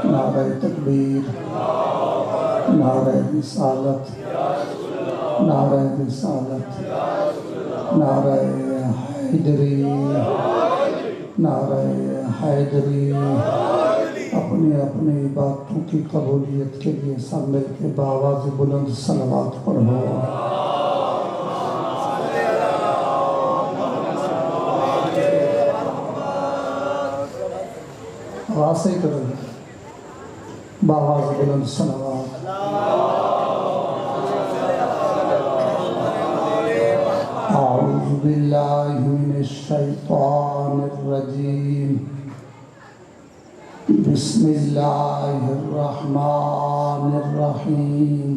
نعرہ تکبیر، نعرہ رسالت، نعرہ رسالت، نعرہ حیدری، نعرہ حیدری۔ اپنی اپنی باتوں کی قبولیت کے لیے سب مل کے بآواز بلند صلوات پڑھو۔ آواز سے ہی کرو، بآواز بلند صلوات۔ اعوذ باللہ من الشیطان الرجیم، بسم اللہ الرحمن الرحیم،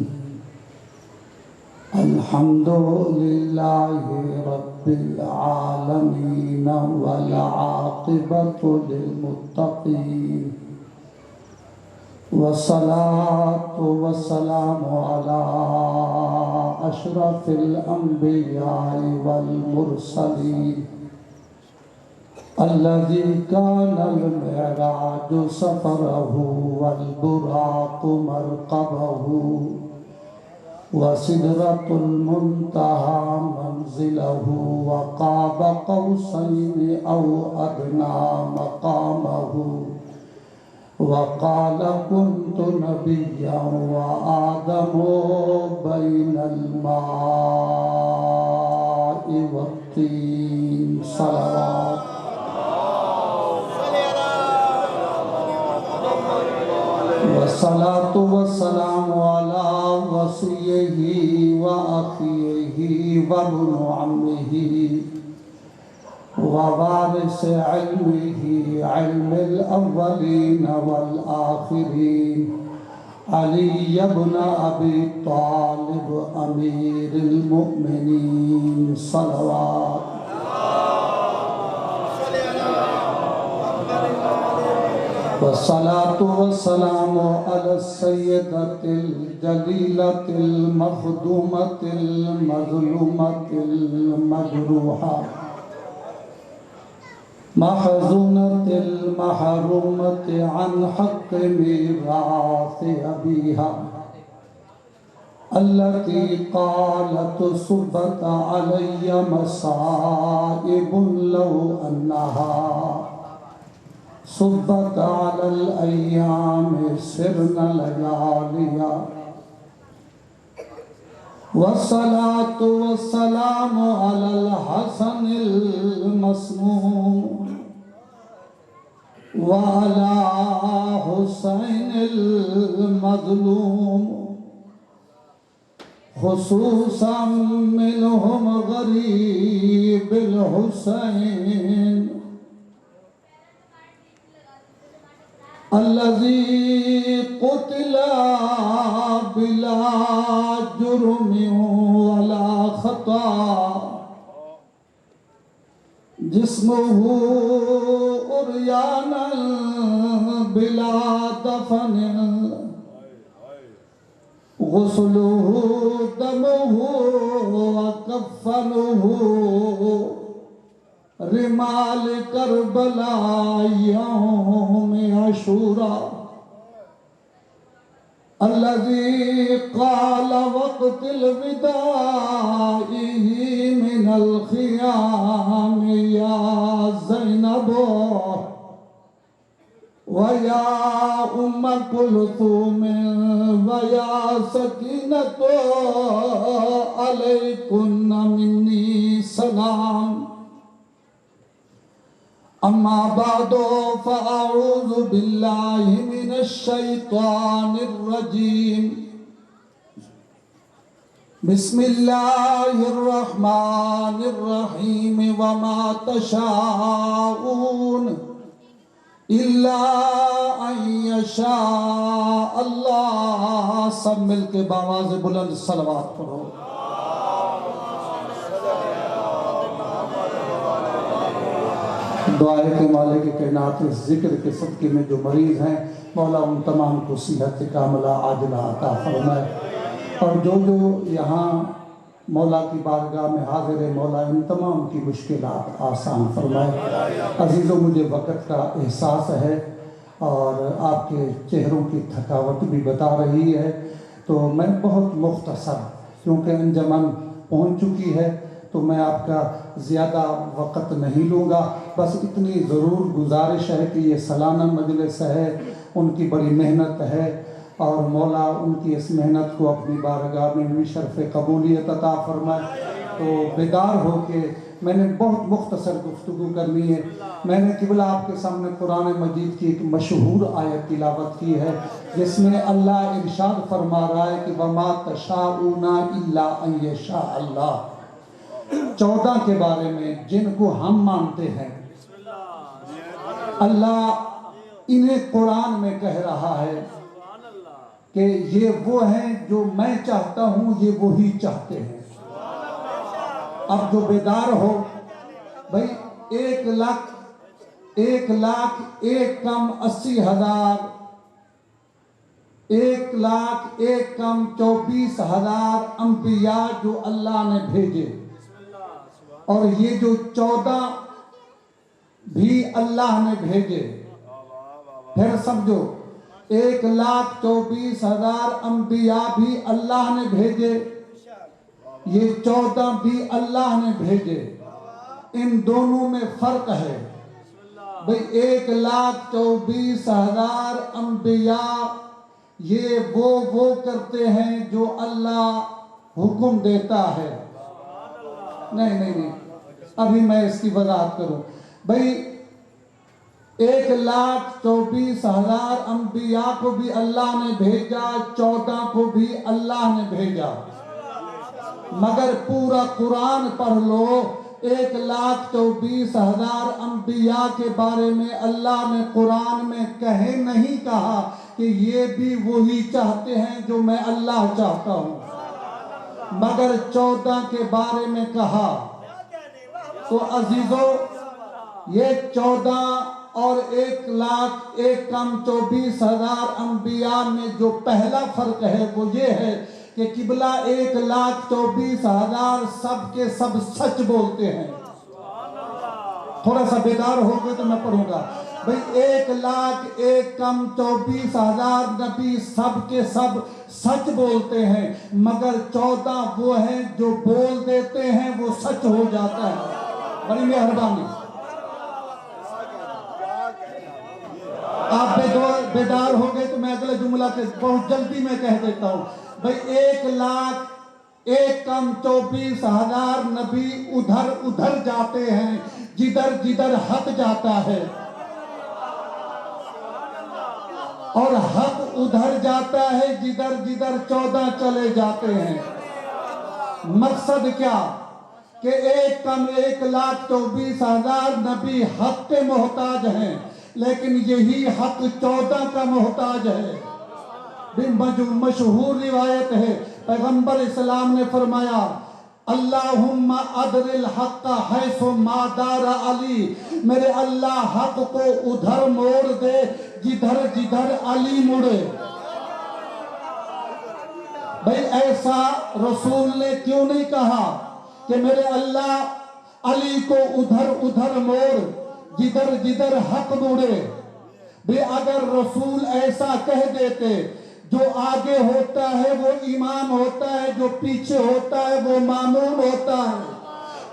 الحمد للہ رب العالمین والعاقبۃ للمتقین، والصلاة والسلام علی اشرف الانبیاء والمرسلین، الذي كان المعراج سفره والبراق مرقبه، وسدرة المنتهى منزله، وقاب قوسين أو أدنى مقامه، وقال كنت نبيا وآدم بين الماء والطين، صلوات۔ والصلاة والسلام على وصيه وأخيه وابن عمه ووارث علمه علم الأولين والآخرين، علي بن أبي طالب أمير المؤمنين، صلوات۔ والصلاة والسلام على السيدة الجليلة المخدومة المظلومة المجروحة، محزونة المحرومة عن حق ميراث أبيها، التي قالت صبت علي مصائب لو أنها صبت على الأيام سرن لياليا، والصلاة والسلام على الحسن المسموم وعلى حسين المظلوم، خصوصا منهم غريب الحسين الذي قتل بلا جرم ولا خطا، جسمه عريانا بلا دفن، غسله دمه وكفنه رمال کربلا یوم عاشوراء، الذي قال وقت الوداع من الخيام يا زينب ويا أم كلثوم ويا سكينة عليكن مني سلام، اما بعد فاعوذ باللہ من الشیطان الرجیم، بسم اللہ الرحمن الرحیم، وما تشاءون الا ان یشاء اللہ۔ سب مل کے بآواز بلند صلوات پڑھو۔ دعا ہے کہ مالک کائنات اس ذکر کے صدقے میں جو مریض ہیں مولا ان تمام کو صحت کاملہ عاجلہ عطا فرمائے، اور جو یہاں مولا کی بارگاہ میں حاضر ہے مولا ان تمام کی مشکلات آسان فرمائے۔ عزیزوں، مجھے وقت کا احساس ہے اور آپ کے چہروں کی تھکاوٹ بھی بتا رہی ہے، تو میں بہت مختصر، کیونکہ انجمن پہنچ چکی ہے تو میں آپ کا زیادہ وقت نہیں لوں گا، بس اتنی ضرور گزارش ہے کہ یہ سالانہ مجلس ہے، ان کی بڑی محنت ہے، اور مولا ان کی اس محنت کو اپنی بارگاہ میں بھی شرف قبولیت عطا فرمائے۔ تو بیدار ہو کے میں نے بہت مختصر گفتگو کرنی ہے۔ میں نے قبلہ آپ کے سامنے قرآن مجید کی ایک مشہور آیت تلاوت کی ہے، جس میں اللہ ارشاد فرما رہا ہے کہ وَمَا تَشَاءُونَ إِلَّا أَن يَشَاءَ اللَّهُ، 14 کے بارے میں جن کو ہم مانتے ہیں، اللہ انہیں قرآن میں کہہ رہا ہے کہ یہ وہ ہیں جو میں چاہتا ہوں، یہ وہی چاہتے ہیں۔ اب جو بیدار ہو بھئی، 1,00,000 کم 80,000، 1,00,000 کم 24,000 انبیاء جو اللہ نے بھیجے، اور یہ جو 14 بھی اللہ نے بھیجے، پھر سمجھو 1,24,000 انبیاء بھی اللہ نے بھیجے، یہ 14 بھی اللہ نے بھیجے، ان دونوں میں فرق ہے۔ بھئی 1,24,000 انبیاء یہ وہ کرتے ہیں جو اللہ حکم دیتا ہے۔ نہیں، ابھی میں اس کی وضاحت کروں۔ بھئی 1,24,000 انبیاء کو بھی اللہ نے بھیجا، 14 کو بھی اللہ نے بھیجا، مگر پورا قرآن پڑھ لو، 1,24,000 انبیاء کے بارے میں اللہ نے قرآن میں نہیں کہا کہ یہ بھی وہی چاہتے ہیں جو میں اللہ چاہتا ہوں، مگر 14 کے بارے میں کہا۔ تو عزیزو، یہ 14 اور 1,00,000 کم 24,000 انبیاء میں جو پہلا فرق ہے وہ یہ ہے کہ قبلہ 1,24,000 سب کے سب سچ بولتے ہیں۔ تھوڑا سا بیدار ہو گئے تو میں پڑھوں گا۔ بھئی 1,00,000 کم 24,000 نبی سب کے سب سچ بولتے ہیں، مگر 14 وہ ہیں جو بول دیتے ہیں وہ سچ ہو جاتا ہے۔ بڑی مہربانی، آپ بیدار ہو گئے تو میں اگلے جملہ کے بہت جلدی میں کہہ دیتا ہوں۔ بھئی 1,00,000 کم 24,000 نبی ادھر جاتے ہیں جدھر حق جاتا ہے، اور حق ادھر جاتا ہے جدھر 14 چلے جاتے ہیں۔ مقصد کیا کہ 1,24,000 نبی حق کے محتاج ہیں، لیکن یہی حق 14 کا محتاج ہے۔ مشہور روایت ہے، پیغمبر اسلام نے فرمایا اللہم ادر الحق حیث ما دار علی، میرے اللہ حق کو ادھر موڑ دے جدھر علی مڑے۔ بھئی ایسا رسول نے کیوں نہیں کہا کہ میرے اللہ علی کو ادھر موڑ جدھر حق موڑے؟ بھئی اگر رسول ایسا کہہ دیتے، جو آگے ہوتا ہے وہ امام ہوتا ہے، جو پیچھے ہوتا ہے وہ مامون ہوتا ہے۔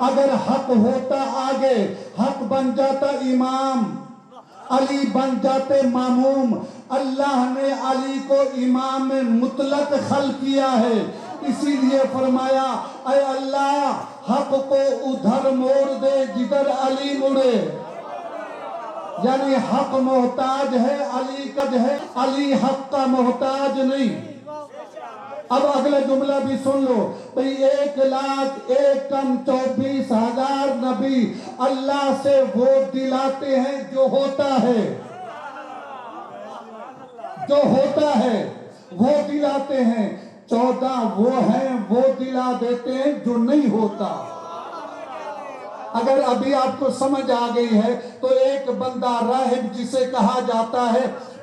اگر حق ہوتا آگے، حق بن جاتا امام، علی بن جاتے ماموم۔ اللہ نے علی کو امام مطلق خلق کیا ہے، اسی لیے فرمایا اے اللہ حق کو ادھر موڑ دے جدھر علی مڑے۔ یعنی حق محتاج ہے علی کا ہے، علی حق کا محتاج نہیں۔ اب اگلا جملہ بھی سن لو، بھئی 1,00,000 کم 24,000 نبی اللہ سے وہ دلاتے ہیں جو ہوتا ہے وہ دلاتے ہیں، 14 وہ ہیں وہ دلا دیتے ہیں جو نہیں ہوتا۔ اگر ابھی آپ کو سمجھ آ گئی ہے تو ایک بندہ راہب جسے کہا جاتا ہے،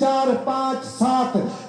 4, 5, 7।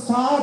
7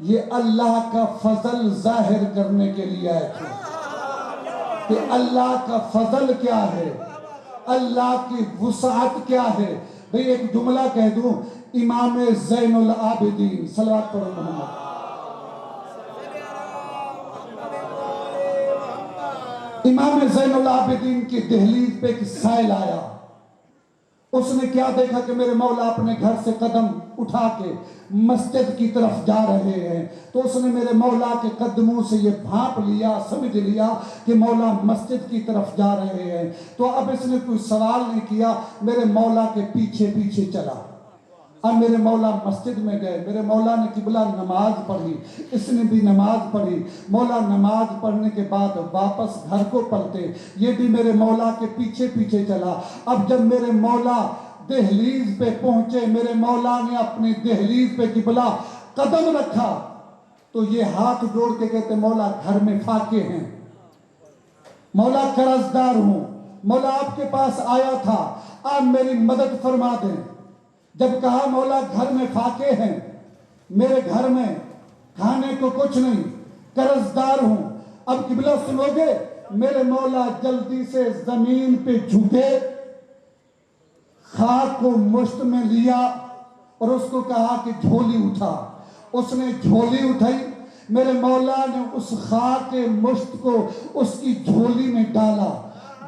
یہ اللہ کا فضل ظاہر کرنے کے لیے آئے تھے کہ اللہ کا فضل کیا ہے، اللہ کی وسعت کیا ہے۔ بھئی ایک جملہ کہہ دوں، امام زین العابدین صلوات پڑھو محمد، امام زین العابدین کی دہلیز پہ ایک سائل آیا، اس نے کیا دیکھا کہ میرے مولا اپنے گھر سے قدم اٹھا کے مسجد کی طرف جا رہے ہیں، تو اس نے میرے مولا کے قدموں سے یہ بھانپ لیا، سمجھ لیا کہ مولا مسجد کی طرف جا رہے ہیں۔ تو اب اس نے کوئی سوال نہیں کیا، میرے مولا کے پیچھے پیچھے چلا۔ اب میرے مولا مسجد میں گئے، میرے مولا نے قبلہ نماز پڑھی، اس نے بھی نماز پڑھی۔ مولا نماز پڑھنے کے بعد واپس گھر کو پلٹے، یہ بھی میرے مولا کے پیچھے پیچھے چلا۔ اب جب میرے مولا دہلیز پہ پہنچے، میرے مولا نے اپنی دہلیز پہ قبلہ قدم رکھا تو یہ ہاتھ جوڑ کے کہتے مولا گھر میں فاقے ہیں، مولا قرض دار ہوں، مولا آپ کے پاس آیا تھا، آپ میری مدد فرما دیں۔ جب کہا مولا گھر میں فاقے ہیں، میرے گھر میں کھانے کو کچھ نہیں، قرض دار ہوں، اب قبلہ سنو گے؟ میرے مولا جلدی سے زمین پہ جھکے، خاک کو مشت میں لیا اور اس کو کہا کہ جھولی اٹھا۔ اس نے جھولی اٹھائی، میرے مولا نے اس خاک کے مشت کو اس کی جھولی میں ڈالا۔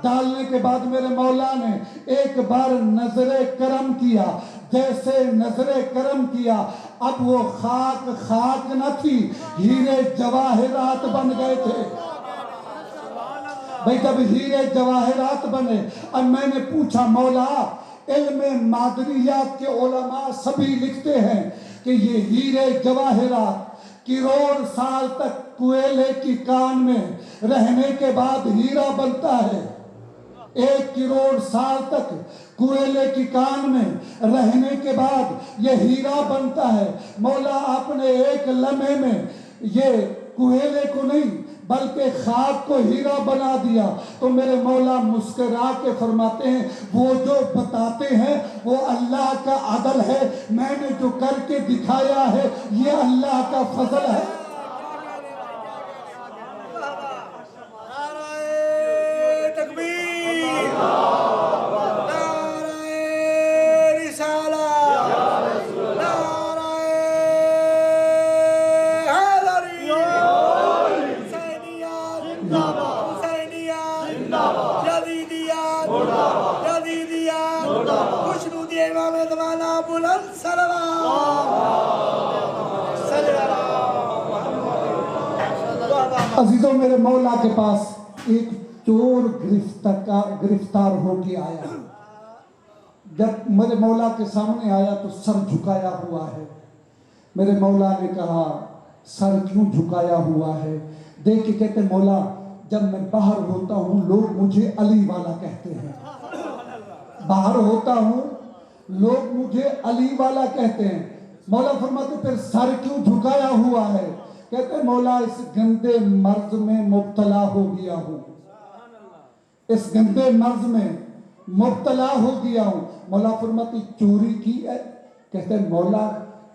ڈالنے کے بعد میرے مولا نے ایک بار نظر کرم کیا، جیسے نظر کرم کیا اب وہ خاک خاک نہ تھی، ہیرے جواہرات بن گئے تھے۔ بھئی جب ہیرے جواہرات بنے، اب میں نے پوچھا مولا، علم مادریات کے علماء سبھی لکھتے ہیں کہ یہ ہیرے جواہرات کروڑ سال تک کوئلے کی کان میں رہنے کے بعد ہیرا بنتا ہے۔ 1 کروڑ سال تک کوئلے کی کان میں رہنے کے بعد یہ ہیرا بنتا ہے۔ مولا آپ نے ایک لمحے میں یہ کوئلے کو نہیں بلکہ خاک کو ہیرا بنا دیا۔ تو میرے مولا مسکرا کے فرماتے ہیں وہ جو بتاتے ہیں وہ اللہ کا عدل ہے، میں نے جو کر کے دکھایا ہے یہ اللہ کا فضل ہے۔ عزیزوں، میرے مولا کے پاس ایک چور گرفتار ہو کے آیا۔ جب میرے مولا کے سامنے آیا تو سر جھکایا ہوا ہے۔ میرے مولا نے کہا سر کیوں جھکایا ہوا ہے؟ دیکھ کے کہتے مولا جب میں باہر ہوتا ہوں لوگ مجھے علی والا کہتے ہیں، باہر ہوتا ہوں لوگ مجھے علی والا کہتے ہیں۔ مولا فرماتے پھر سر کیوں جھکایا ہوا ہے؟ کہتے مولا اس گندے مرض میں مبتلا ہو گیا ہوں، اس گندے مرض میں مبتلا ہو گیا ہوں۔ مولا فرماتے چوری کی ہے؟ کہتے مولا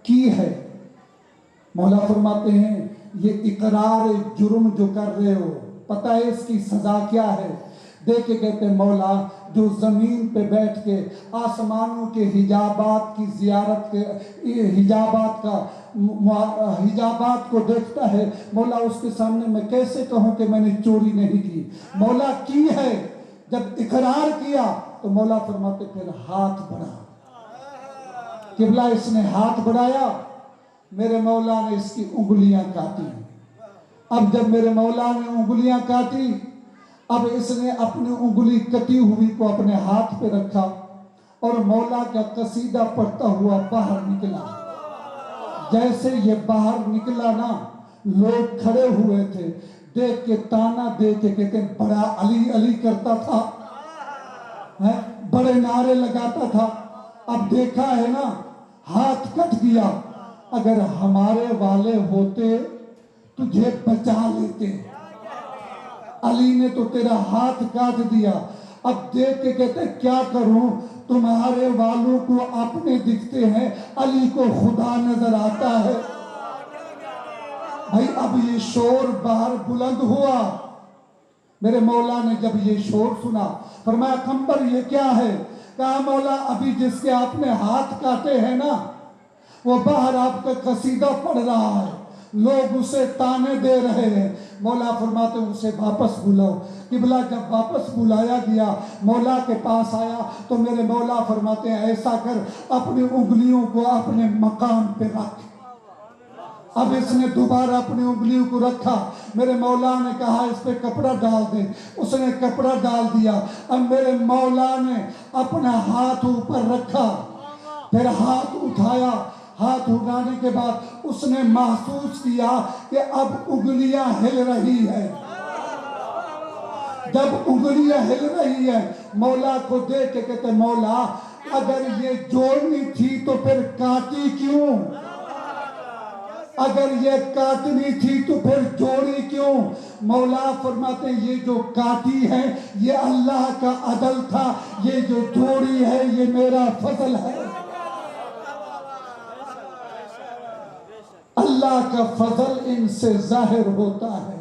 کی ہے۔ مولا فرماتے ہیں یہ اقرار جرم جو کر رہے ہو پتہ ہے اس کی سزا کیا ہے؟ دیکھ کے کہتے مولا جو زمین پہ بیٹھ کے آسمانوں کے حجابات کی زیارت کے حجابات کو دیکھتا ہے، مولا اس کے سامنے میں کیسے کہوں کہ میں نے چوری نہیں کی؟ مولا کی ہے۔ جب اقرار کیا تو مولا فرماتے پھر ہاتھ بڑھا۔ قبلہ اس نے ہاتھ بڑھایا، میرے مولا نے اس کی انگلیاں کاٹی۔ اب جب میرے مولا نے انگلیاں کاٹی، اب اس نے اپنی انگلی کٹی ہوئی کو اپنے ہاتھ پہ رکھا اور مولا کا قصیدہ پڑھتا ہوا باہر نکلا۔ جیسے یہ باہر نکلا نا، لوگ کھڑے ہوئے تھے، دیکھ کے تانا دے کے کہتے بڑا علی علی کرتا تھا، بڑے نعرے لگاتا تھا، اب دیکھا ہے نا ہاتھ کٹ گیا۔ اگر ہمارے والے ہوتے تجھے بچا لیتے، علی نے تو تیرا ہاتھ کاٹ دیا۔ اب دیکھ کے کہتے کیا کروں، تمہارے والوں کو اپنے دکھتے ہیں، علی کو خدا نظر آتا ہے۔ بھائی اب یہ شور باہر بلند ہوا. میرے مولا نے جب یہ شور سنا فرمایا قمبر یہ کیا ہے؟ کہا مولا ابھی جس کے آپ نے ہاتھ کاٹے ہیں نا وہ باہر آپ کا قصیدہ پڑھ رہا ہے, لوگ اسے تانے دے رہے ہیں. مولا فرماتے ہیں اسے واپس بلاؤ. قبلہ جب واپس بلایا گیا مولا کے پاس آیا تو میرے مولا فرماتے ہیں ایسا کر اپنی انگلیوں کو اپنے مقام پہ رکھ. اب اس نے دوبارہ اپنی انگلیوں کو رکھا. میرے مولا نے کہا اس پہ کپڑا ڈال دے. اس نے کپڑا ڈال دیا. اب میرے مولا نے اپنا ہاتھ اوپر رکھا, پھر ہاتھ اٹھایا. ہاتھ اٹھانے کے بعد اس نے محسوس کیا کہ اب انگلیاں ہل رہی ہے. جب انگلیاں ہل رہی ہے مولا کو دیکھ کے کہتے مولا اگر یہ جوڑنی تھی تو پھر کاٹی کیوں؟ اگر یہ کاٹنی تھی تو پھر جوڑی کیوں؟ مولا فرماتے ہیں یہ جو کاٹی ہے یہ اللہ کا عدل تھا, یہ جو جوڑی ہے یہ میرا فضل ہے. اللہ کا فضل ان سے ظاہر ہوتا ہے.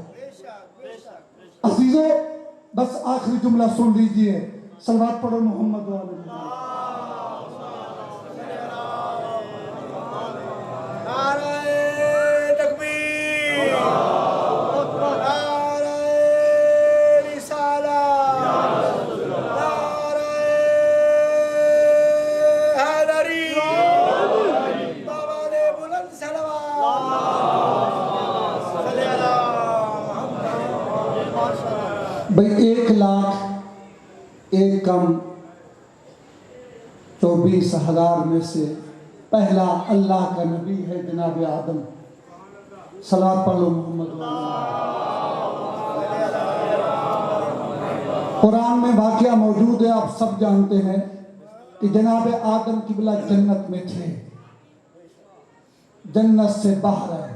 عزیزو بس آخری جملہ سن لیجئے, صلوات پڑھو محمد و علیہ وسلم. بھئی 1,01,24,000 میں سے پہلا اللہ کا نبی ہے جناب آدم. صلوات پڑھ لو محمد. قرآن میں واقعہ موجود ہے, آپ سب جانتے ہیں کہ جناب آدم قبلہ جنت میں تھے, جنت سے باہر ہے.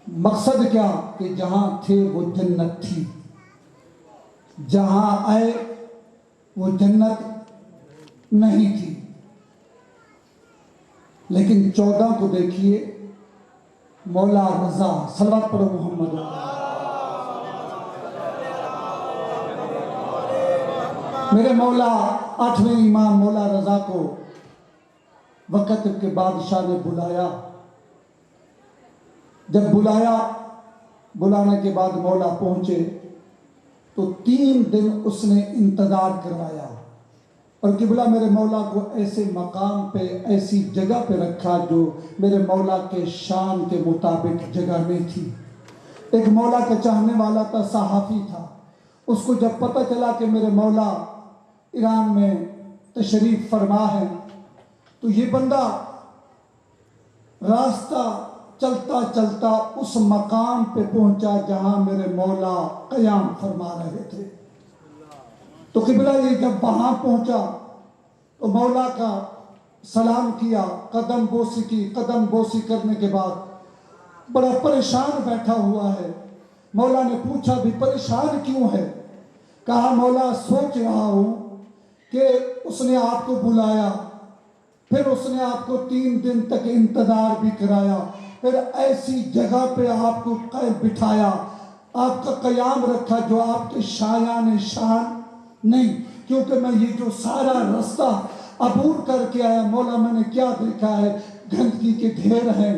مقصد کیا کہ جہاں تھے وہ جنت تھی, جہاں آئے وہ جنت نہیں تھی. لیکن 14 کو دیکھیے مولا رضا. صلوات پڑھو محمد. میرے مولا 8ویں امام مولا رضا کو وقت کے بادشاہ نے بلایا. جب بلانے کے بعد مولا پہنچے تو 3 دن اس نے انتظار کروایا, اور قبلہ میرے مولا کو ایسے مقام پہ ایسی جگہ پہ رکھا جو میرے مولا کے شان کے مطابق جگہ نہیں تھی. ایک مولا کا چاہنے والا تھا, صحافی تھا. اس کو جب پتہ چلا کہ میرے مولا ایران میں تشریف فرما ہے تو یہ بندہ راستہ چلتا چلتا اس مقام پہ پہنچا جہاں میرے مولا قیام فرما رہے تھے. تو قبلہ یہ جب وہاں پہنچا تو مولا کا سلام کیا, قدم بوسی کی. قدم بوسی کرنے کے بعد بڑا پریشان بیٹھا ہوا ہے. مولا نے پوچھا بھی پریشان کیوں ہے؟ کہا مولا سوچ رہا ہوں کہ اس نے آپ کو بلایا, پھر اس نے آپ کو 3 دن تک انتظار بھی کرایا, پھر ایسی جگہ پہ آپ کو بٹھایا, آپ کا قیام رکھا جو آپ کے شایان شان نہیں. کیونکہ میں یہ جو سارا رستہ عبور کر کے آیا مولا میں نے کیا دیکھا ہے, گندگی کے ڈھیر ہیں,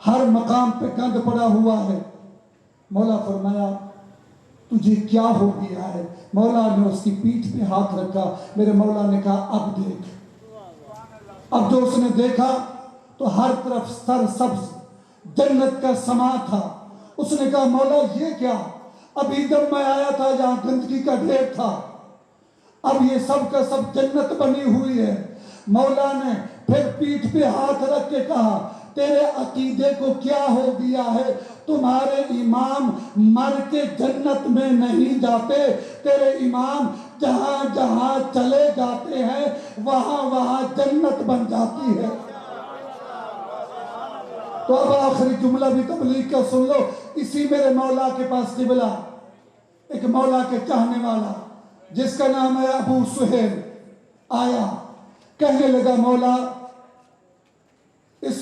ہر مقام پہ گند پڑا ہوا ہے. مولا فرمایا تجھے کیا ہو گیا ہے؟ مولا نے اس کی پیٹھ پہ ہاتھ رکھا. میرے مولا نے کہا اب دیکھ. اب جو اس نے دیکھا تو ہر طرف سر سبز جنت کا سما تھا. اس نے کہا مولا یہ کیا؟ ابھی جب میں آیا تھا جہاں گندگی کا ڈھیر تھا, اب یہ سب کا سب جنت بنی ہوئی ہے. مولا نے پھر پیٹھ پہ ہاتھ رکھ کے کہا تیرے عقیدے کو کیا ہو گیا ہے؟ تمہارے امام مر کے جنت میں نہیں جاتے, تیرے امام جہاں جہاں چلے جاتے ہیں وہاں وہاں جنت بن جاتی ہے. تو اب آخری جملہ بھی تبلیغ کا سن لو. اسی میرے مولا کے پاس قبلہ ایک مولا کے چاہنے والا جس کا نام ہے ابو سہیل آیا, کہنے لگا مولا اس